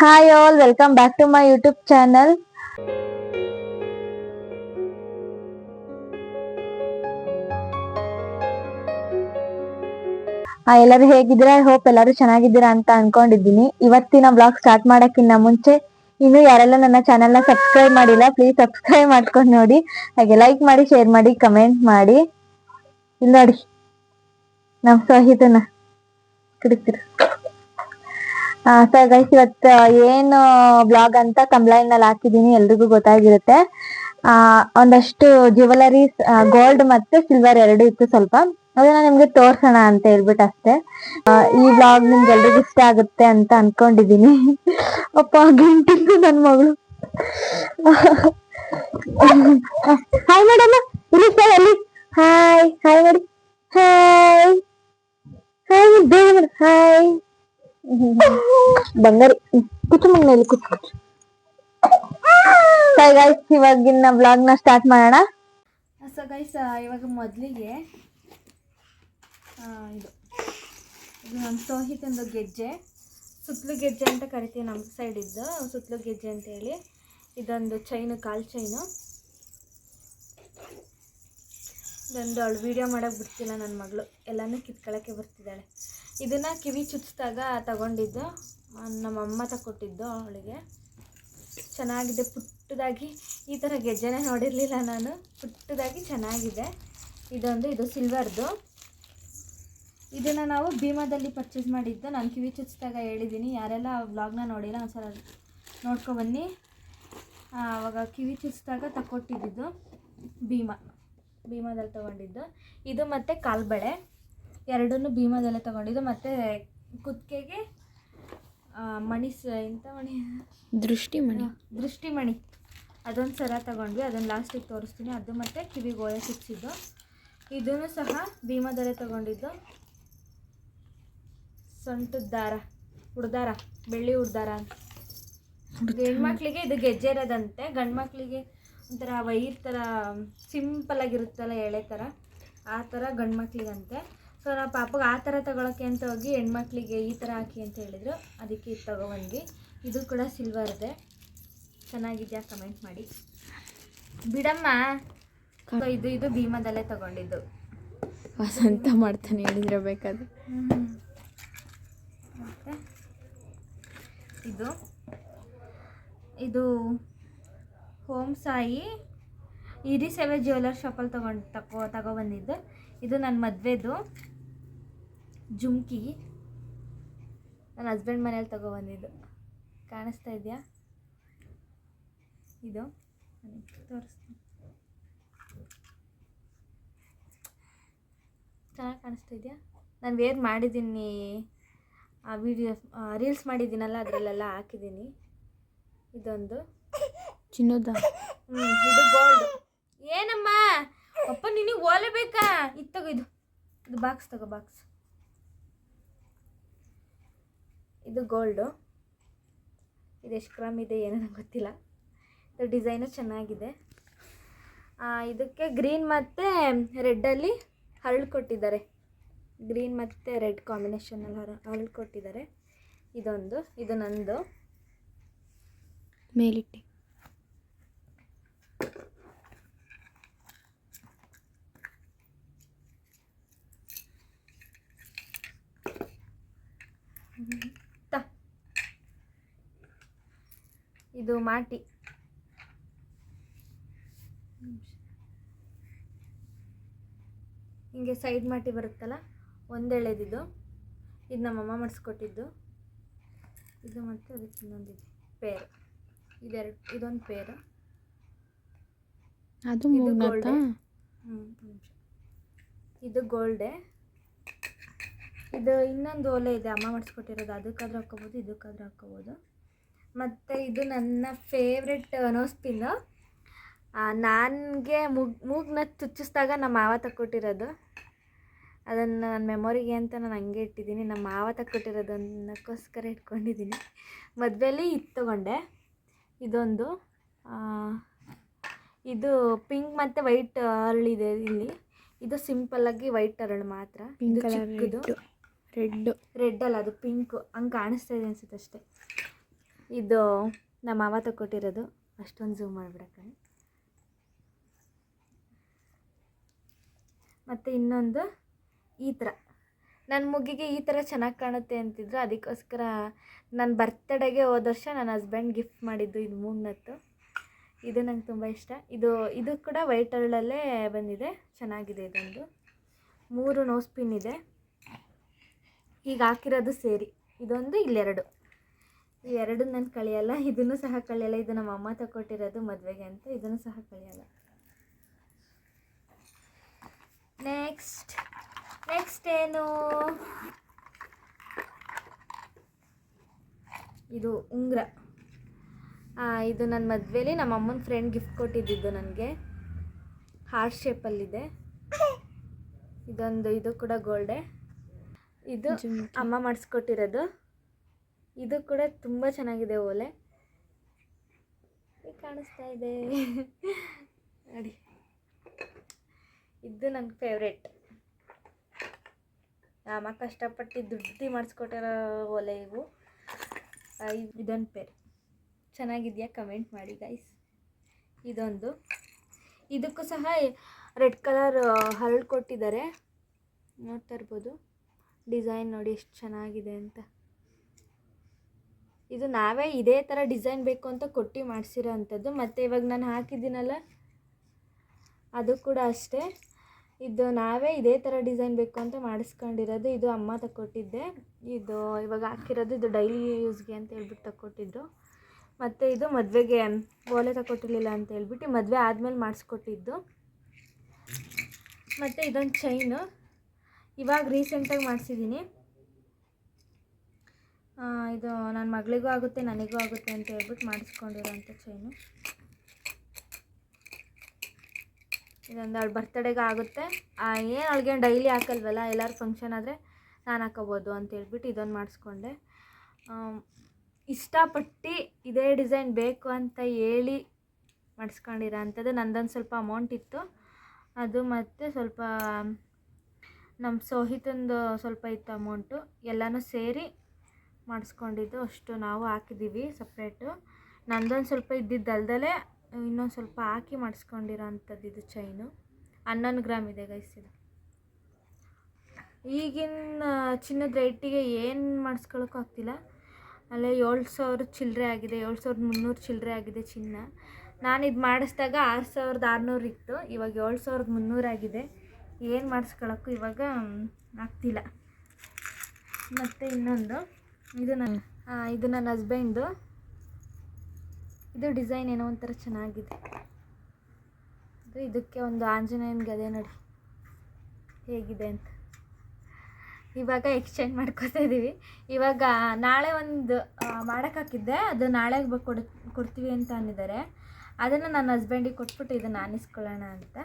Hi all, welcome back to my YouTube channel. ಎಲ್ಲರೂ ಹೇಗಿದ್ದೀರಾ? I hope ಎಲ್ಲರೂ ಚೆನ್ನಾಗಿದ್ದೀರಾ ಅಂತ ಅನ್ಕೊಂಡಿದ್ದೀನಿ. ಇವತ್ತಿನ ಬ್ಲಾಗ್ ಸ್ಟಾರ್ಟ್ ಮಾಡಕ್ಕಿಂತ ಮುಂಚೆ ಇನ್ನು ಯಾರೆಲ್ಲ ನನ್ನ ಚಾನೆಲ್ ನ ಸಬ್ಸ್ಕ್ರೈಬ್ ಮಾಡಿಲ್ಲ, ಪ್ಲೀಸ್ ಸಬ್ಸ್ಕ್ರೈಬ್ ಮಾಡ್ಕೊಂಡು ನೋಡಿ, ಹಾಗೆ ಲೈಕ್ ಮಾಡಿ, ಶೇರ್ ಮಾಡಿ, ಕಮೆಂಟ್ ಮಾಡಿ. ಇಲ್ಲಿ ನೋಡಿ ನಮ್ ಸಹಿತನ ಕಿಡಿಕಿರಿ. ಸೊ ಗೈಸ್, ಇವತ್ತು ಏನು ಬ್ಲಾಗ್ ಅಂತ ಕಂಪ್ಲೈಂಟ್ ನಲ್ಲಿ ಹಾಕಿದೀನಿ, ಎಲ್ರಿಗೂ ಗೊತ್ತಾಗಿರುತ್ತೆ. ಒಂದಷ್ಟು ಜ್ಯುವೆಲರೀಸ್, ಗೋಲ್ಡ್ ಮತ್ತೆ ಸಿಲ್ವರ್ ಎರಡು ಇತ್ತು ಸ್ವಲ್ಪ, ಅದನ್ನ ನಿಮ್ಗೆ ತೋರ್ಸೋಣ ಅಂತ ಹೇಳ್ಬಿಟ್ಟು ಅಷ್ಟೇ. ಈ ಬ್ಲಾಗ್ ನಿಮ್ಗೆ ಎಲ್ರಿಗೂ ಇಷ್ಟ ಆಗುತ್ತೆ ಅಂತ ಅನ್ಕೊಂಡಿದೀನಿ. ಅಪ್ಪ ಗಂಟಿಂದು ನನ್ ಮಗಳು. ಹಾಯ್ ಮೇಡಮ್, ಇಲ್ಲಿ ಸರ್ ಅಲ್ಲಿ. ಹಾಯ್ ಹಾಯ್ ಮಾಡಿ, ಹಾಯ್ ಹಾಯ್ ಬೇಗ ಮಾಡಿ, ಹಾಯ್ ಬಂಗಾರಿ. ಕುಚ್ಚು ಮನೇಲಿ ಕುಚ್ಚು. ಗೈಸ್, ಇವಾಗಿನ ಬ್ಲಾಗ್ ನ ಸ್ಟಾರ್ಟ್ ಮಾಡೋಣ. ಸೊ ಗೈಸ್, ಇವಾಗ ಮೊದಲಿಗೆ ಇದು ನಮ್ಮ ಸೋಹಿತಂದು ಗೆಜ್ಜೆ, ಸುತ್ತಲೂ ಗೆಜ್ಜೆ ಅಂತ ಕರಿತೀವಿ ನಮ್ಮ ಸೈಡ್ ಇದ್ದು, ಸುತ್ತಲೂ ಗೆಜ್ಜೆ ಅಂತ ಹೇಳಿ. ಇದೊಂದು ಚೈನು, ಕಾಲು ಚೈನು. ಇದೊಂದು ಅವಳು ವೀಡಿಯೋ ಮಾಡೋಕ್ಕೆ ಬಿಡ್ತಿಲ್ಲ ನನ್ನ ಮಗಳು, ಎಲ್ಲನೂ ಕಿತ್ಕೊಳ್ಳೋಕ್ಕೆ ಬರ್ತಿದ್ದಾಳೆ. ಇದನ್ನು ಕಿವಿ ಚುಚ್ಚಿದಾಗ ತಗೊಂಡಿದ್ದು, ನಮ್ಮಮ್ಮ ತಗೊಟ್ಟಿದ್ದು ಅವಳಿಗೆ. ಚೆನ್ನಾಗಿದೆ, ಪುಟ್ಟದಾಗಿ. ಈ ಥರ ಗೆಜ್ಜೆನೇ ನೋಡಿರಲಿಲ್ಲ ನಾನು, ಪುಟ್ಟದಾಗಿ ಚೆನ್ನಾಗಿದೆ. ಇದು ಸಿಲ್ವರ್ದು. ಇದನ್ನು ನಾವು ಭೀಮಾದಲ್ಲಿ ಪರ್ಚೇಸ್ ಮಾಡಿದ್ದು. ನಾನು ಕಿವಿ ಚುಚ್ಚಿದಾಗ ಹೇಳಿದ್ದೀನಿ, ಯಾರೆಲ್ಲ ವ್ಲಾಗ್ನ ನೋಡಿಲ್ಲ ಒಂದ್ಸಲ ನೋಡ್ಕೊಬನ್ನಿ. ಆವಾಗ ಕಿವಿ ಚುಚ್ಚಿದಾಗ ತಗೊಟ್ಟಿದ್ದು ಭೀಮಾದಲ್ಲಿ ತೊಗೊಂಡಿದ್ದು. ಇದು ಮತ್ತು ಕಾಲ್ಬಳೆ ಎರಡನ್ನೂ ಭೀಮಾದಲ್ಲೇ ತೊಗೊಂಡಿದ್ದು. ಮತ್ತು ಕುತ್ತಿಗೆಗೆ ಮಣಿ, ಎಂಥ ಮಣಿ, ದೃಷ್ಟಿಮಣಿ ಅದೊಂದು ಸರ ತಗೊಂಡ್ವಿ, ಅದನ್ನು ಲಾಸ್ಟಿಗೆ ತೋರಿಸ್ತೀನಿ. ಅದು ಮತ್ತು ಕಿವಿಗೆ ಓಲೆ ಸಿಕ್ಸಿದ್ದು. ಇದೂ ಸಹ ಭೀಮಾದಲ್ಲೇ ತೊಗೊಂಡಿದ್ದು. ಸೊಂಟದ ದಾರ, ಉಡ್ದಾರ, ಬೆಳ್ಳಿ ಉಡ್ದಾರ ಅಂತ. ಹೆಣ್ಮಕ್ಳಿಗೆ ಇದು ಗೆಜ್ಜೆ ಇರೋದಂತೆ, ಗಂಡು ಮಕ್ಕಳಿಗೆ ಒಂಥರ ವೈರ್ ಥರ ಸಿಂಪಲಾಗಿರುತ್ತಲ್ಲ, ಎಳೆ ಥರ, ಆ ಥರ ಗಂಡು ಮಕ್ಳಿಗಂತೆ. ಸೊ ನಾವು ಪಾಪಗೆ ಆ ಥರ ತೊಗೊಳಕ್ಕೆ ಅಂತ ಹೋಗಿ ಹೆಣ್ಮಕ್ಳಿಗೆ ಈ ಥರ ಹಾಕಿ ಅಂತ ಹೇಳಿದರು, ಅದಕ್ಕೆ ಇದು ತೊಗೊಬಂದ್ವಿ. ಇದು ಕೂಡ ಸಿಲ್ವರ್ದೆ. ಚೆನ್ನಾಗಿದೆಯಾ ಕಮೆಂಟ್ ಮಾಡಿ ಬಿಡಮ್ಮ. ಇದು ಭೀಮಾದಲ್ಲೇ ತೊಗೊಂಡಿದ್ದು. ವಸಂತ ಮಾಡ್ತಾನೆ ಹೇಳಿದ್ರೆ ಬೇಕಾದ್ರೆ. ಮತ್ತು ಇದು ಹೋಮ್ ಸಾಯಿ ಇರಿ ಸೇವೆ ಜ್ಯುವೆಲರ್ ಶಾಪಲ್ಲಿ ತಗೊಬಂದಿದ್ದು. ಇದು ನನ್ನ ಮದುವೆದು ಜುಮ್ಕಿ, ನನ್ನ ಹಸ್ಬೆಂಡ್ ಮನೇಲಿ ತೊಗೊಬಂದಿದ್ದು. ಕಾಣಿಸ್ತಾ ಇದೆಯಾ? ಇದು ತೋರಿಸ್ತೀನಿ, ಚೆನ್ನಾಗಿ ಕಾಣಿಸ್ತಾ ಇದೆಯಾ? ನಾನು ವೇರ್ ಮಾಡಿದ್ದೀನಿ, ಆ ರೀಲ್ಸ್ ಮಾಡಿದ್ದೀನಲ್ಲ ಅದರಲ್ಲೆಲ್ಲ ಹಾಕಿದ್ದೀನಿ. ಇದೊಂದು ಚಿನ್ನದ, ಇದು ಗೋಲ್ಡ್. ಏನಮ್ಮ ಅಪ್ಪ ನಿನಗೆ ಓಲೆ ಬೇಕಾ? ಇದು ಬಾಕ್ಸ್ ತಗೋ, ಬಾಕ್ಸ್. ಇದು ಗೋಲ್ಡು. ಇದು ಎಷ್ಟು ಗ್ರಾಮ್ ಇದೆ ಏನೋ ನಂಗೆ ಗೊತ್ತಿಲ್ಲ. ಇದು ಡಿಸೈನು ಚೆನ್ನಾಗಿದೆ. ಇದಕ್ಕೆ ಗ್ರೀನ್ ಮತ್ತು ರೆಡ್ಡಲ್ಲಿ ಹರಳು ಕೊಟ್ಟಿದ್ದಾರೆ, ಗ್ರೀನ್ ಮತ್ತು ರೆಡ್ ಕಾಂಬಿನೇಷನಲ್ಲಿ ಹರಳು ಕೊಟ್ಟಿದ್ದಾರೆ. ಇದು ನಂದು ಮೇಲಿಟ್ಟಿ. ಇದು ಮಾಟಿ. ಹಿಂಗೆ ಸೈಡ್ ಮಾಟಿ ಬರುತ್ತಲ್ಲ, ಒಂದೆಳೆದಿದ್ದು. ಇದು ನಮ್ಮಮ್ಮ ಮಾಡಿಸ್ಕೊಟ್ಟಿದ್ದು. ಇದು ಮತ್ತು ಅದಕ್ಕೆ ಇನ್ನೊಂದಿದೆ ಪೇರ್, ಇದೊಂದು ಪೇರು. ಅದು ಗೋಲ್ಡೆ. ಇದು ಗೋಲ್ಡೆ. ಇದು ಇನ್ನೊಂದು ಓಲೆ ಇದೆ, ಅಮ್ಮ ಮಾಡಿಸ್ಕೊಟ್ಟಿರೋದು. ಅದಕ್ಕಾದ್ರೂ ಹಾಕ್ಕೋಬೋದು, ಇದಕ್ಕಾದ್ರೂ ಹಾಕ್ಕೋಬೋದು. ಮತ್ತು ಇದು ನನ್ನ ಫೇವ್ರೆಟ್ ನೋಸ್ ಪಿನ್ನು. ನನಗೆ ಮೂಗನ್ನ ಚುಚ್ಚಿಸಿದಾಗ ನಮ್ಮ ಮಾವ ತಕ್ಕೊಟ್ಟಿರೋದು. ಅದನ್ನು ನನ್ನ ಮೆಮೊರಿಗೆ ಅಂತ ನಾನು ಹಂಗೆ ಇಟ್ಟಿದ್ದೀನಿ. ನಮ್ಮ ಮಾವ ತಕ್ಕೊಟ್ಟಿರೋದು ಅನ್ನಕ್ಕೋಸ್ಕರ ಇಟ್ಕೊಂಡಿದ್ದೀನಿ. ಮದುವೆಯಲ್ಲಿ ಇದು ತೊಗೊಂಡೆ. ಇದೊಂದು ಇದು ಪಿಂಕ್ ಮತ್ತು ವೈಟ್ ಹರಳಿದೆ ಇಲ್ಲಿ. ಇದು ಸಿಂಪಲ್ಲಾಗಿ ವೈಟ್ ಹರಳು ಮಾತ್ರ. ಇದು ಚಿಕ್ಕದು, ರೆಡ್ ಅಲ್ಲ, ಅದು ಪಿಂಕು. ಹಂಗೆ ಕಾಣಿಸ್ತಾ ಇದೆ ಅನಿಸುತ್ತೆ ಅಷ್ಟೇ. ಇದು ನಮ್ಮ ಮಾವ ತಗೊಟ್ಟಿರೋದು. ಅಷ್ಟೊಂದು ಝೂಮ್ ಮಾಡಿಬಿಡಕ್ಕೆ. ಮತ್ತು ಇನ್ನೊಂದು ಈ ಥರ ನನ್ನ ಮುಗಿಗೆ ಈ ಥರ ಚೆನ್ನಾಗಿ ಕಾಣುತ್ತೆ ಅಂತಿದ್ರು. ಅದಕ್ಕೋಸ್ಕರ ನನ್ನ ಬರ್ತಡೆಗೆ ಹೋದ ವರ್ಷ ನನ್ನ ಹಸ್ಬೆಂಡ್ ಗಿಫ್ಟ್ ಮಾಡಿದ್ದು ಇದು ಮೂಗ್ನತ್ತು. ಇದು ನಂಗೆ ತುಂಬ ಇಷ್ಟ. ಇದು ಕೂಡ ವೈಟ್ ಅರಳಲ್ಲೇ ಬಂದಿದೆ, ಚೆನ್ನಾಗಿದೆ. ಇದೊಂದು 3 ನೋಸ್ ಪಿನ್ ಇದೆ. ಈಗ ಹಾಕಿರೋದು ಸೇರಿ ಇದೊಂದು, ಇಲ್ಲೆರಡು. ಇವೆರಡು ನಾನು ಕಳಿಯಲ್ಲ. ಇದನ್ನು ಸಹ ಕಳಿಯಲ್ಲ. ಇದು ನಮ್ಮ ಅಮ್ಮ ತಗೊಟ್ಟಿರೋದು ಮದುವೆಗೆ ಅಂತ. ಇದನ್ನು ಸಹ ಕಳಿಯಲ್ಲ. ನೆಕ್ಸ್ಟ್ ಏನು, ಇದು ಉಂಗುರ. ಇದು ನನ್ನ ಮದುವೆಲಿ ನಮ್ಮ ಅಮ್ಮನ ಫ್ರೆಂಡ್ ಗಿಫ್ಟ್ ಕೊಟ್ಟಿದ್ದು ನನಗೆ. ಹಾರ್ಟ್ ಶೇಪಲ್ಲಿದೆ. ಇದು ಕೂಡ ಗೋಲ್ಡೆ. ಇದು ಅಮ್ಮ ಮಾಡಿಸ್ಕೊಟ್ಟಿರೋದು. ಇದು ಕೂಡ ತುಂಬ ಚೆನ್ನಾಗಿದೆ. ಓಲೆ ಕಾಣಿಸ್ತಾ ಇದೆ ನೋಡಿ. ಇದು ನನ್ನ ಫೇವ್ರೇಟ್. ಅಮ್ಮ ಕಷ್ಟಪಟ್ಟು ದುಡ್ಡು ಮಾಡಿಸ್ಕೊಟ್ಟಿರೋ ಓಲೆ ಇವು. ಇದೊಂದು ಪೇರ್ ಚೆನ್ನಾಗಿದೆಯಾ ಕಮೆಂಟ್ ಮಾಡಿ ಗೈಸ್. ಇದೊಂದು, ಇದಕ್ಕೂ ಸಹ ರೆಡ್ ಕಲರ್ ಹರಳು ಕೊಟ್ಟಿದ್ದಾರೆ, ನೋಡ್ತಾ ಇರ್ಬೋದು. ಡಿಸೈನ್ ನೋಡಿ ಎಷ್ಟು ಚೆನ್ನಾಗಿದೆ ಅಂತ. ಇದು ನಾವೇ ಇದೇ ಥರ ಡಿಸೈನ್ ಬೇಕು ಅಂತ ಕೊಟ್ಟು ಮಾಡಿಸಿರೋ ಅಂಥದ್ದು. ಮತ್ತು ಇವಾಗ ನಾನು ಹಾಕಿದ್ದೀನಲ್ಲ ಅದು ಕೂಡ ಅಷ್ಟೇ. ಇದು ನಾವೇ ಇದೇ ಥರ ಡಿಸೈನ್ ಬೇಕು ಅಂತ ಮಾಡಿಸ್ಕೊಂಡಿರೋದು. ಇದು ಅಮ್ಮ ತಗೊಟ್ಟಿದ್ದೆ. ಇದು ಇವಾಗ ಹಾಕಿರೋದು. ಇದು ಡೈಲಿ ಯೂಸ್ಗೆ ಅಂತ ಹೇಳ್ಬಿಟ್ಟು ತಗೊಟ್ಟಿದ್ದು. ಮತ್ತು ಇದು ಮದುವೆಗೆ ಓಲೆ ತಗೊಟ್ಟಿರಲಿಲ್ಲ ಅಂತ ಹೇಳ್ಬಿಟ್ಟು ಮದುವೆ ಆದಮೇಲೆ ಮಾಡಿಸ್ಕೊಟ್ಟಿದ್ದು. ಮತ್ತು ಇದೊಂದು ಚೈನು ಇವಾಗ ರೀಸೆಂಟಾಗಿ ಮಾಡಿಸಿದ್ದೀನಿ. ಇದು ನನ್ನ ಮಗಳಿಗೂ ಆಗುತ್ತೆ ನನಗೂ ಆಗುತ್ತೆ ಅಂತ ಹೇಳ್ಬಿಟ್ಟು ಮಾಡಿಸ್ಕೊಂಡಿರೋಂಥ ಚೈನು. ಇದೊಂದು ಅವಳ ಬರ್ತಡೆಗೆ ಆಗುತ್ತೆ. ಏನು ಅವಳಿಗೆ ಡೈಲಿ ಹಾಕಲ್ವಲ್ಲ, ಎಲ್ಲರೂ ಫಂಕ್ಷನ್ ಆದರೆ ನಾನು ಹಾಕೋಬೋದು ಅಂತ ಹೇಳ್ಬಿಟ್ಟು ಇದೊಂದು ಮಾಡಿಸ್ಕೊಂಡೆ. ಇಷ್ಟಪಟ್ಟು ಇದೇ ಡಿಸೈನ್ ಬೇಕು ಅಂತ ಹೇಳಿ ಮಾಡಿಸ್ಕೊಂಡಿರೋ ಅಂಥದ್ದು. ನಂದೊಂದು ಸ್ವಲ್ಪ ಅಮೌಂಟ್ ಇತ್ತು ಅದು, ಮತ್ತು ಸ್ವಲ್ಪ ನಮ್ಮ ಸೋಹಿತಂದು ಸ್ವಲ್ಪ ಇತ್ತು ಅಮೌಂಟು. ಎಲ್ಲನೂ ಸೇರಿ ಮಾಡಿಸ್ಕೊಂಡಿದ್ದು. ಅಷ್ಟು ನಾವು ಹಾಕಿದ್ದೀವಿ ಸಪ್ರೇಟು. ನಂದೊಂದು ಸ್ವಲ್ಪ ಇದ್ದಿದ್ದಲ್ದಲೇ ಇನ್ನೊಂದು ಸ್ವಲ್ಪ ಹಾಕಿ ಮಾಡಿಸ್ಕೊಂಡಿರೋ ಅಂಥದ್ದು. ಇದು ಚೈನು 11 ಗ್ರಾಮ್ ಇದೆ ಗೈಸ್. ಇದು ಈಗಿನ ಚಿನ್ನದ ರೇಟಿಗೆ ಏನು ಮಾಡಿಸ್ಕೊಳ್ಳೋಕ್ಕೂ ಆಗ್ತಿಲ್ಲ. ಅಲ್ಲೇ 7,000 ಚಿಲ್ಲರೆ ಆಗಿದೆ, 7,300 ಚಿಲ್ಲರೆ ಆಗಿದೆ ಚಿನ್ನ. ನಾನು ಇದು ಮಾಡಿಸಿದಾಗ 6,600 ಇತ್ತು, ಇವಾಗ 7,300 ಆಗಿದೆ. ಏನು ಮಾಡಿಸ್ಕೊಳ್ಳೋಕ್ಕೂ ಇವಾಗ ಆಗ್ತಿಲ್ಲ. ಮತ್ತು ಇನ್ನೊಂದು, ಇದು ನನ್ನ ಹಸ್ಬೆಂಡ್ದು. ಇದು ಡಿಸೈನ್ ಏನೋ ಒಂಥರ ಚೆನ್ನಾಗಿದೆ. ಇದಕ್ಕೆ ಒಂದು ಆಂಜನೇಯನ ಗದೆ ನೋಡಿ ಹೇಗಿದೆ ಅಂತ. ಇವಾಗ ಎಕ್ಸ್ಚೇಂಜ್ ಮಾಡ್ಕೋತಾ ಇದ್ದೀವಿ. ಇವಾಗ ನಾಳೆ ಒಂದು ಮಾಡೋಕ್ಕಾಕಿದ್ದೆ, ಅದು ನಾಳೆಗೆ ಕೊಡ್ತೀವಿ ಅಂತ ಅಂದಿದ್ದಾರೆ. ಅದನ್ನು ನನ್ನ ಹಸ್ಬೆಂಡಿಗೆ ಕೊಟ್ಬಿಟ್ಟು ಇದನ್ನು ಆನಿಸ್ಕೊಳ್ಳೋಣ ಅಂತ.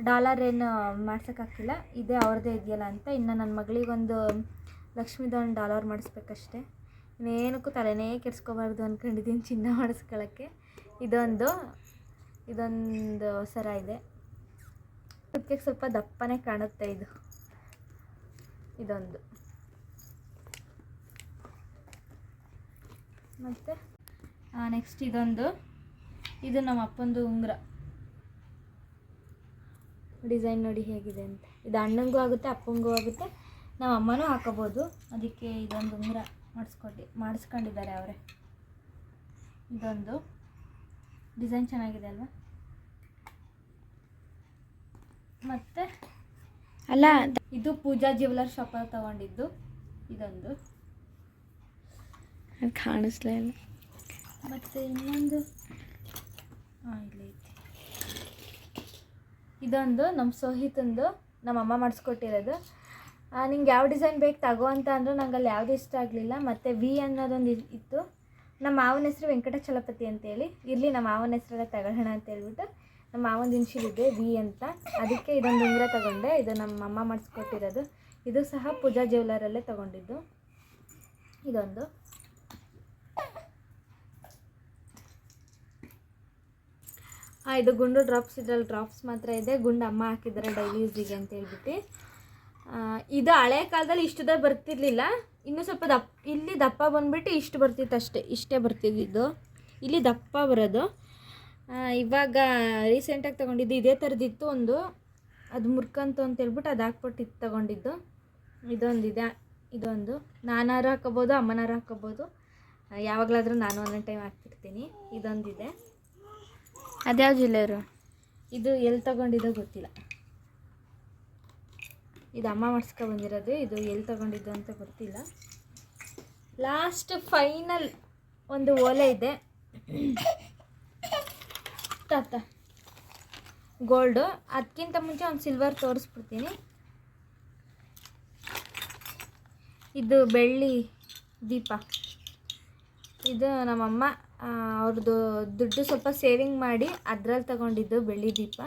ಡಾಲರ್ ಏನು ಮಾಡ್ಸೋಕ್ಕಾಗ್ತಿಲ್ಲ, ಇದೇ ಅವ್ರದ್ದೇ ಇದೆಯಲ್ಲ ಅಂತ. ಇನ್ನು ನನ್ನ ಮಗಳಿಗೊಂದು ಲಕ್ಷ್ಮೀದೊಂದು ಡಾಲರ್ ಮಾಡಿಸ್ಬೇಕಷ್ಟೆ. ಇನ್ನೇನಕ್ಕೂ ತಲೆನೇ ಕೆಡ್ಸ್ಕೊಬಾರ್ದು ಅಂದ್ಕೊಂಡಿದ್ದೀನಿ ಚಿನ್ನ ಮಾಡಿಸ್ಕೊಳ್ಳೋಕ್ಕೆ. ಇದೊಂದು ಸರ ಇದೆ. ಅದಕ್ಕೆ ಸ್ವಲ್ಪ ದಪ್ಪನೇ ಕಾಣುತ್ತೆ. ಇದೊಂದು ಮತ್ತು ನೆಕ್ಸ್ಟ್ ಇದು ನಮ್ಮ ಅಪ್ಪಂದು ಉಂಗುರ. ಡಿಸೈನ್ ನೋಡಿ ಹೇಗಿದೆ ಅಂತ. ಇದು ಅಣ್ಣಂಗೂ ಆಗುತ್ತೆ ಅಪ್ಪಂಗೂ ಆಗುತ್ತೆ, ನಮ್ಮ ಅಮ್ಮನೂ ಹಾಕೋಬೋದು. ಅದಕ್ಕೆ ಇದೊಂದು ಉಂಗುರ ಮಾಡಿಸ್ಕೊಂಡಿದ್ದಾರೆ ಅವರೇ. ಇದೊಂದು ಡಿಸೈನ್ ಚೆನ್ನಾಗಿದೆ ಅಲ್ವಾ. ಮತ್ತು ಅಲ್ಲ, ಇದು ಪೂಜಾ ಜ್ಯುವೆಲರ್ ಶಾಪಲ್ಲಿ ತೊಗೊಂಡಿದ್ದು. ಇದೊಂದು ಕಾಣಿಸ್ಲೇ ಇಲ್ಲ. ಮತ್ತು ಇನ್ನೊಂದು ಇಲ್ಲಿ ಐತಿ. ಇದೊಂದು ನಮ್ಮ ಸೋಹಿತಂದು ನಮ್ಮಮ್ಮ ಮಾಡಿಸ್ಕೊಟ್ಟಿರೋದು. ನಿಂಗೆ ಯಾವ ಡಿಸೈನ್ ಬೇಕು ತಗೋ ಅಂತ ಅಂದರು. ನಂಗೆ ಅಲ್ಲಿ ಯಾವುದೂ ಇಷ್ಟ ಆಗಲಿಲ್ಲ. ಮತ್ತು ವಿ ಅನ್ನೋದೊಂದು ಇತ್ತು. ನಮ್ಮ ಮಾವನ ಹೆಸರು ವೆಂಕಟಚಲಪತಿ ಅಂತೇಳಿ, ಇರಲಿ ನಮ್ಮ ಮಾವನ ಹೆಸರೆಲ್ಲ ತಗೊಳ್ಳೋಣ ಅಂತ ಹೇಳ್ಬಿಟ್ಟು ನಮ್ಮ ಮಾವನ ಇನ್ಷಿಯಲ್ ವಿ ಅಂತ. ಅದಕ್ಕೆ ಇದೊಂದು ಉಂಗುರ ತಗೊಂಡೆ. ಇದು ನಮ್ಮ ಅಮ್ಮ ಮಾಡಿಸ್ಕೊಟ್ಟಿರೋದು. ಇದು ಸಹ ಪೂಜಾ ಜ್ಯುವೆಲರಲ್ಲೇ ತಗೊಂಡಿದ್ದು. ಇದೊಂದು ಇದು ಗುಂಡು ಡ್ರಾಪ್ಸ್. ಇದರಲ್ಲಿ ಡ್ರಾಪ್ಸ್ ಮಾತ್ರ ಇದೆ, ಗುಂಡು ಅಮ್ಮ ಹಾಕಿದ್ದಾರೆ ಡೈಲಿ ಯೂಸಿಗೆ ಅಂತ ಹೇಳ್ಬಿಟ್ಟು. ಇದು ಹಳೆ ಕಾಲದಲ್ಲಿ ಇಷ್ಟುದ ಬರ್ತಿರ್ಲಿಲ್ಲ. ಇನ್ನೂ ಸ್ವಲ್ಪ ಇಲ್ಲಿ ದಪ್ಪ ಬಂದುಬಿಟ್ಟು ಇಷ್ಟು ಬರ್ತಿತ್ತು ಅಷ್ಟೇ, ಇಷ್ಟೇ ಬರ್ತಿದ್ದು. ಇಲ್ಲಿ ದಪ್ಪ ಬರೋದು. ಇವಾಗ ರೀಸೆಂಟಾಗಿ ತೊಗೊಂಡಿದ್ದು ಇದೇ ಥರದಿತ್ತು ಒಂದು, ಅದು ಮುರ್ಕಂತು ಅಂತ ಹೇಳ್ಬಿಟ್ಟು ಅದು ಹಾಕ್ಬಿಟ್ಟು ಇದು ತೊಗೊಂಡಿದ್ದು. ಇದೊಂದಿದೆ, ಇದೊಂದು ನಾನಾರು ಹಾಕೋಬೋದು, ಅಮ್ಮನಾರು ಹಾಕೋಬೋದು. ಯಾವಾಗಲಾದರೂ ನಾನು ಒಂದೊಂದು ಟೈಮ್ ಹಾಕ್ತಿರ್ತೀನಿ. ಇದೊಂದಿದೆ. ಅದ್ಯಾವ ಜ್ಯುವೆಲ್ಲರು? ಇದು ಎಲ್ಲಿ ತೊಗೊಂಡಿದ್ದೋ ಗೊತ್ತಿಲ್ಲ. ಇದು ಅಮ್ಮ ಮಾಡಿಸ್ಕೊಬಂದಿರೋದು. ಇದು ಎಲ್ಲಿ ತೊಗೊಂಡಿದ್ದು ಅಂತ ಗೊತ್ತಿಲ್ಲ. ಲಾಸ್ಟ್ ಫೈನಲ್ ಒಂದು ಓಲೆ ಇದೆ ತಾತ, ಗೋಲ್ಡು. ಅದಕ್ಕಿಂತ ಮುಂಚೆ ಒಂದು ಸಿಲ್ವರ್ ತೋರಿಸ್ಬಿಡ್ತೀನಿ. ಇದು ಬೆಳ್ಳಿ ದೀಪ. ಇದು ನಮ್ಮಮ್ಮ ಅವ್ರದ್ದು ದುಡ್ಡು ಸ್ವಲ್ಪ ಸೇವಿಂಗ್ ಮಾಡಿ ಅದರಲ್ಲಿ ತಗೊಂಡಿದ್ದು ಬೆಳ್ಳಿ ದೀಪ.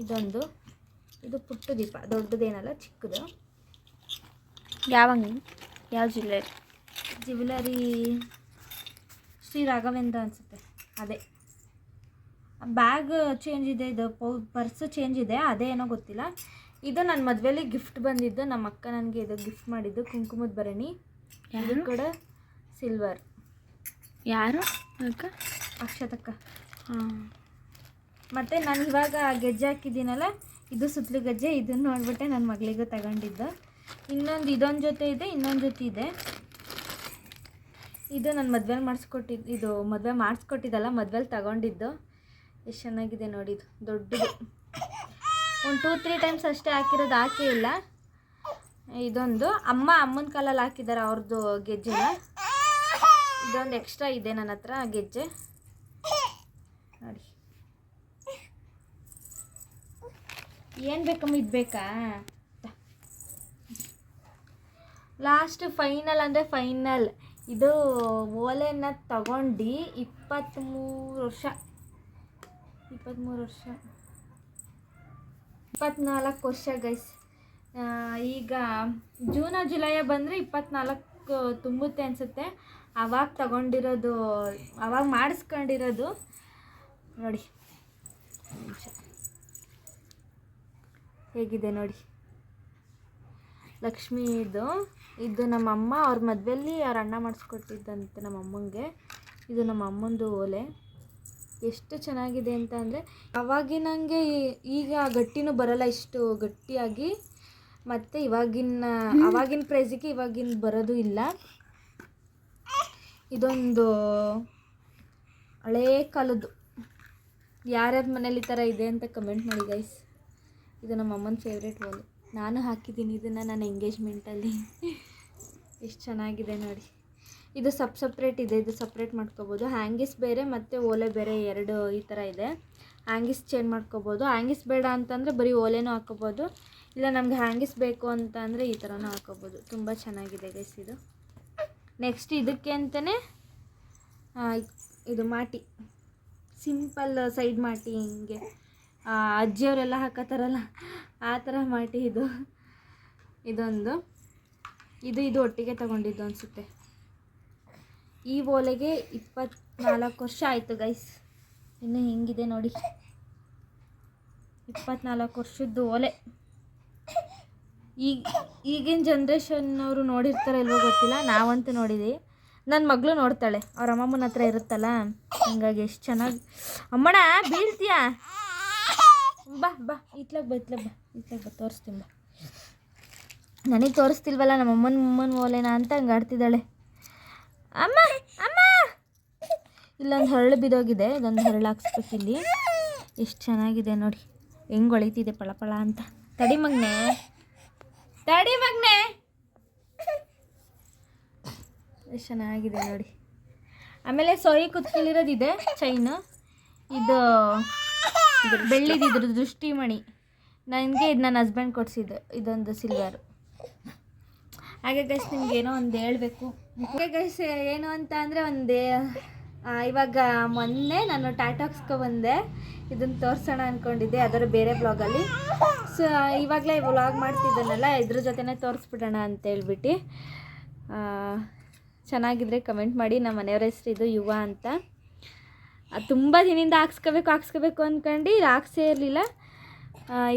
ಇದೊಂದು, ಇದು ಪುಟ್ಟ ದೀಪ, ದೊಡ್ಡದೇನಲ್ಲ, ಚಿಕ್ಕದು. ಯಾವ ಜ್ಯುವೆಲರಿ ಶ್ರೀ ರಾಘವೇಂದ್ರ ಅನಿಸುತ್ತೆ. ಅದೇ ಬ್ಯಾಗ್ ಚೇಂಜ್ ಇದೆ, ಇದು ಪರ್ಸು ಚೇಂಜ್ ಇದೆ, ಅದೇ ಏನೋ ಗೊತ್ತಿಲ್ಲ. ಇದು ನನ್ನ ಮದುವೆಯಲ್ಲಿ ಗಿಫ್ಟ್ ಬಂದಿದ್ದು. ನಮ್ಮ ಅಕ್ಕ ನನಗೆ ಇದು ಗಿಫ್ಟ್ ಮಾಡಿದ್ದು, ಕುಂಕುಮದ ಭರಣಿ. ಇದು ಕೂಡ ಸಿಲ್ವರ್. ಯಾರು ಅಕ್ಕ? ಅಕ್ಷತಕ್ಕ. ಮತ್ತು ನಾನು ಇವಾಗ ಗೆಜ್ಜೆ ಹಾಕಿದ್ದೀನಲ್ಲ, ಇದು ಸುತ್ತಲೂ ಗೆಜ್ಜೆ. ಇದನ್ನು ನೋಡ್ಬಿಟ್ಟೆ ನನ್ನ ಮಗಳಿಗೂ ತಗೊಂಡಿದ್ದು. ಇದೊಂದು ಜೊತೆ ಇದೆ, ಇನ್ನೊಂದು ಜೊತೆ ಇದೆ. ಇದು ನನ್ನ ಮದುವೆಲಿ ಮಾಡಿಸ್ಕೊಟ್ಟಿದ್ದು, ಇದು ಮದುವೆ ಮಾಡಿಸ್ಕೊಟ್ಟಿದ್ದಲ್ಲ, ಮದುವೆಲಿ ತಗೊಂಡಿದ್ದು. ಎಷ್ಟು ಚೆನ್ನಾಗಿದೆ ನೋಡಿ. ಇದು ದೊಡ್ಡದು, ಒಂದು 2-3 ಟೈಮ್ಸ್ ಅಷ್ಟೇ ಹಾಕಿರೋದು, ಹಾಕೇ ಇಲ್ಲ. ಇದೊಂದು ಅಮ್ಮನ ಕಾಲಲ್ಲಿ ಹಾಕಿದ್ದಾರೆ ಅವ್ರದ್ದು ಗೆಜ್ಜೆನ. ಇದೊಂದು ಎಕ್ಸ್ಟ್ರಾ ಇದೆ ನನ್ನ ಹತ್ರ ಗೆಜ್ಜೆ ನೋಡಿ. ಏನು ಬೇಕಮ್ಮ? ಇದು ಬೇಕಾ? ಲಾಸ್ಟ್ ಫೈನಲ್ ಅಂದರೆ ಫೈನಲ್. ಇದು ಓಲೆನ ತಗೊಂಡು 23 ವರ್ಷ, 24 ವರ್ಷ ಗೈಸ್. ಈಗ ಜುಲೈ ಬಂದರೆ 24 ತುಂಬುತ್ತೆ ಅನಿಸುತ್ತೆ. ಆವಾಗ ತಗೊಂಡಿರೋದು, ಆವಾಗ ಮಾಡಿಸ್ಕೊಂಡಿರೋದು ನೋಡಿ. ಹೇಗಿದೆ ನೋಡಿ, ಲಕ್ಷ್ಮೀ. ಇದು ನಮ್ಮಮ್ಮ ಅವ್ರ ಮದುವೆಯಲ್ಲಿ ಅವ್ರ ಅಣ್ಣ ಮಾಡಿಸ್ಕೊಟ್ಟಿದ್ದಂತೆ ನಮ್ಮಮ್ಮಂಗೆ. ಇದು ನಮ್ಮ ಅಮ್ಮಂದು ಓಲೆ. ಎಷ್ಟು ಚೆನ್ನಾಗಿದೆ ಅಂತ ಅಂದರೆ, ಅವಾಗಿನಂಗೆ ಈಗ ಗಟ್ಟಿನೂ ಬರೋಲ್ಲ ಇಷ್ಟು ಗಟ್ಟಿಯಾಗಿ. ಮತ್ತು ಅವಾಗಿನ ಪ್ರೈಸಿಗೆ ಇವಾಗಿನ ಬರೋದು ಇಲ್ಲ. ಇದೊಂದು ಹಳೇ ಕಾಲದ್ದು. ಯಾರ್ಯಾರ ಮನೇಲಿ ಈ ಥರ ಇದೆ ಅಂತ ಕಮೆಂಟ್ ಮಾಡಿ ಗೈಸ್. ಇದು ನಮ್ಮ ಅಮ್ಮನ ಫೇವ್ರೇಟ್ ಓಲೆ. ನಾನು ಹಾಕಿದ್ದೀನಿ ಇದನ್ನು ನನ್ನ ಎಂಗೇಜ್ಮೆಂಟಲ್ಲಿ. ಎಷ್ಟು ಚೆನ್ನಾಗಿದೆ ನೋಡಿ. ಇದು ಸಪ್ರೇಟ್ ಇದೆ, ಇದು ಸಪ್ರೇಟ್ ಮಾಡ್ಕೋಬೋದು. ಹ್ಯಾಂಗಿಸ್ ಬೇರೆ ಮತ್ತು ಓಲೆ ಬೇರೆ, ಎರಡು ಈ ಥರ ಇದೆ. ಹ್ಯಾಂಗಿಸ್ ಚೇಂಜ್ ಮಾಡ್ಕೋಬೋದು. ಹ್ಯಾಂಗಿಸ್ ಬೇಡ ಅಂತಂದರೆ ಬರೀ ಓಲೆನೂ ಹಾಕೋಬೋದು, ಇಲ್ಲ ನಮಗೆ ಹ್ಯಾಂಗಿಸ್ ಬೇಕು ಅಂತ ಅಂದರೆ ಈ ಥರನೂ ಹಾಕೋಬೋದು. ತುಂಬ ಚೆನ್ನಾಗಿದೆ ಗೈಸ್ ಇದು. ನೆಕ್ಸ್ಟ್ ಇದಕ್ಕೆ ಅಂತಲೇ ಇದು ಮಾಟಿ, ಸಿಂಪಲ್ ಸೈಡ್ ಮಾಟಿ, ಹಿಂಗೆ ಅಜ್ಜಿಯವರೆಲ್ಲ ಹಾಕೋತಾರಲ್ಲ ಆ ಥರ ಮಾಟಿ. ಇದೊಂದು ಇದು ಒಟ್ಟಿಗೆ ತಗೊಂಡಿದ್ದು ಅನಿಸುತ್ತೆ. ಈ ಓಲೆಗೆ 24 ವರ್ಷ ಆಯಿತು ಗೈಸ್. ಇನ್ನು ಹಿಂಗಿದೆ ನೋಡಿ, 24 ವರ್ಷದ್ದು ಓಲೆ. ಈಗಿನ ಜನ್ರೇಷನ್ನವರು ನೋಡಿರ್ತಾರೆ ಇಲ್ವೋ ಗೊತ್ತಿಲ್ಲ, ನಾವಂತೂ ನೋಡಿದ್ದೀವಿ. ನನ್ನ ಮಗಳು ನೋಡ್ತಾಳೆ, ಅವ್ರ ಅಮ್ಮಮ್ಮನ ಹತ್ರ ಇರುತ್ತಲ್ಲ, ಹಂಗಾಗಿ ಎಷ್ಟು ಚೆನ್ನಾಗಿ. ಅಮ್ಮಣ್ಣ ಬೀಳ್ತೀಯಾ? ಬಾ ಇತ್ಲಾಗ ಬಾ ತೋರಿಸ್ತೀನಿ ಬಾ. ನನಗೆ ತೋರಿಸ್ತಿಲ್ವಲ್ಲ ನಮ್ಮ ಅಮ್ಮನ ಓಲೆನ ಅಂತ ಹಂಗೆ ಆಡ್ತಿದ್ದಾಳೆ. ಅಮ್ಮ ಇಲ್ಲೊಂದು ಹರಳು ಬಿದ್ದೋಗಿದೆ, ಇದೊಂದು ಹರಳು ಹಾಕ್ಸ್ಬೇಕಿಲ್ಲಿ. ಎಷ್ಟು ಚೆನ್ನಾಗಿದೆ ನೋಡಿ, ಹೆಂಗೆ ಹೊಳಿತಿದೆ ಪಳ ಅಂತ. ತಡಿ ಮಗ್ನೆ ಎಷ್ಟು ಚೆನ್ನಾಗಿದೆ ನೋಡಿ. ಆಮೇಲೆ ಸೊಯ್ ಕುತ್ಕಲಿರೋದಿದೆ ಚೈನು. ಇದು ಬೆಳ್ಳಿದು, ಇದ್ರ ದೃಷ್ಟಿಮಣಿ. ನನಗೆ ಇದು ನನ್ನ ಹಸ್ಬೆಂಡ್ ಕೊಡಿಸಿದ್ದು, ಇದೊಂದು ಸಿಲ್ವರು. ಹಾಗೆ ಗೈಸ್ ನಿಮ್ಗೇನೋ ಒಂದು ಹೇಳಬೇಕು. ಹಾಗೆ ಗೈಸ್ ಏನು ಅಂತ ಅಂದರೆ ಇವಾಗ ಮೊನ್ನೆ ನಾನು ಟಾಟಾಕ್ಸ್ಕೊ ಬಂದೆ. ಇದನ್ನು ತೋರಿಸೋಣ ಅಂದ್ಕೊಂಡಿದ್ದೆ, ಅದರ ಬೇರೆ ಬ್ಲಾಗಲ್ಲಿ. ಸೊ ಇವಾಗಲೇ ವ್ಲಾಗ್ ಮಾಡ್ತಿದ್ದಾನಲ್ಲ, ಇದ್ರ ಜೊತೆನೇ ತೋರಿಸ್ಬಿಡೋಣ ಅಂತೇಳ್ಬಿಟ್ಟು. ಚೆನ್ನಾಗಿದ್ರೆ ಕಮೆಂಟ್ ಮಾಡಿ. ನಮ್ಮ ಮನೆಯವ್ರ ಹೆಸ್ರು ಇದು ಯುವ ಅಂತ. ತುಂಬ ದಿನದಿಂದ ಹಾಕ್ಸ್ಕೋಬೇಕು ಅಂದ್ಕೊಂಡು ಹಾಕ್ಸೇ ಇರಲಿಲ್ಲ.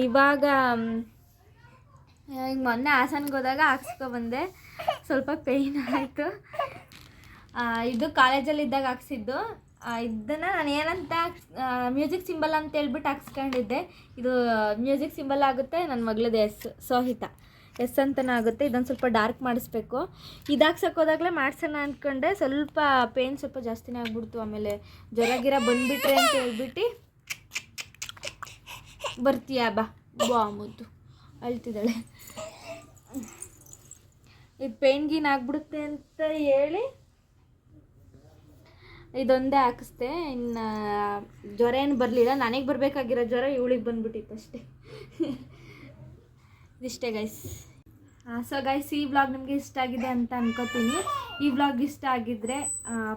ಇವಾಗ ಈಗ ಮೊನ್ನೆ ಹಾಸನ್ಗೆ ಹೋದಾಗ ಹಾಕ್ಸ್ಕೊಬಂದೆ, ಸ್ವಲ್ಪ ಪೇಯ್ನ್ ಆಯಿತು. ಇದು ಕಾಲೇಜಲ್ಲಿ ಇದ್ದಾಗ ಹಾಕ್ಸಿದ್ದು. ಇದನ್ನು ನಾನು ಏನಂತ ಮ್ಯೂಸಿಕ್ ಸಿಂಬಲ್ ಅಂತ ಹೇಳ್ಬಿಟ್ಟು ಹಾಕ್ಸ್ಕೊಂಡಿದ್ದೆ. ಇದು ಮ್ಯೂಸಿಕ್ ಸಿಂಬಲ್ ಆಗುತ್ತೆ, ನನ್ನ ಮಗಳದ್ದು ಸೋಹಿತಾ ಎಸ್ ಅಂತಲೂ ಆಗುತ್ತೆ. ಇದೊಂದು ಸ್ವಲ್ಪ ಡಾರ್ಕ್ ಮಾಡಿಸ್ಬೇಕು. ಇದು ಹಾಕ್ಸಕ್ಕೆ ಹೋದಾಗಲೇ ಮಾಡ್ಸೋಣ ಅಂದ್ಕೊಂಡೆ, ಸ್ವಲ್ಪ ಪೇಯ್ನ್ ಸ್ವಲ್ಪ ಜಾಸ್ತಿನೇ ಆಗ್ಬಿಡ್ತು. ಆಮೇಲೆ ಜ್ವರ ಗಿರ ಬಂದುಬಿಟ್ರೆ ಅಂತ ಹೇಳ್ಬಿಟ್ಟು ಬರ್ತೀಯಾ ಬಾ ಮುದ್ದು ಅಳ್ತಿದ್ದಾಳೆ. ಇದು ಪೇಯ್ನ್ ಗೀನ್ ಆಗ್ಬಿಡುತ್ತೆ ಅಂತ ಹೇಳಿ ಇದೊಂದೇ ಹಾಕಿಸ್ದೆ. ಇನ್ನು ಜ್ವರ ಏನು ಬರಲಿಲ್ಲ. ನನಗೆ ಬರಬೇಕಾಗಿರೋ ಜ್ವರ ಇವಳಿಗೆ ಬಂದುಬಿಟ್ಟಿತ್ತು ಅಷ್ಟೇ. ಇಷ್ಟೇ ಗೈಸ್. ಸೊ ಗೈಸ್, ಈ ವ್ಲಾಗ್ ನಿಮಗೆ ಇಷ್ಟ ಆಗಿದೆ ಅಂತ ಅನ್ಕೋತೀನಿ. ಈ ವ್ಲಾಗ್ ಇಷ್ಟ ಆಗಿದ್ದರೆ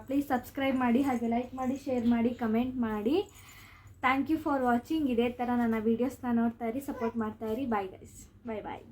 ಪ್ಲೀಸ್ ಸಬ್ಸ್ಕ್ರೈಬ್ ಮಾಡಿ, ಹಾಗೆ ಲೈಕ್ ಮಾಡಿ, ಶೇರ್ ಮಾಡಿ, ಕಮೆಂಟ್ ಮಾಡಿ. Thank you for watching. ಇದೇ ಥರ ನನ್ನ ವೀಡಿಯೋಸ್ನ ನೋಡ್ತಾ ಇರಿ, ಸಪೋರ್ಟ್ ಮಾಡ್ತಾ ಇರಿ. ಬಾಯ್ ಗೈಸ್, ಬಾಯ್ ಬಾಯ್.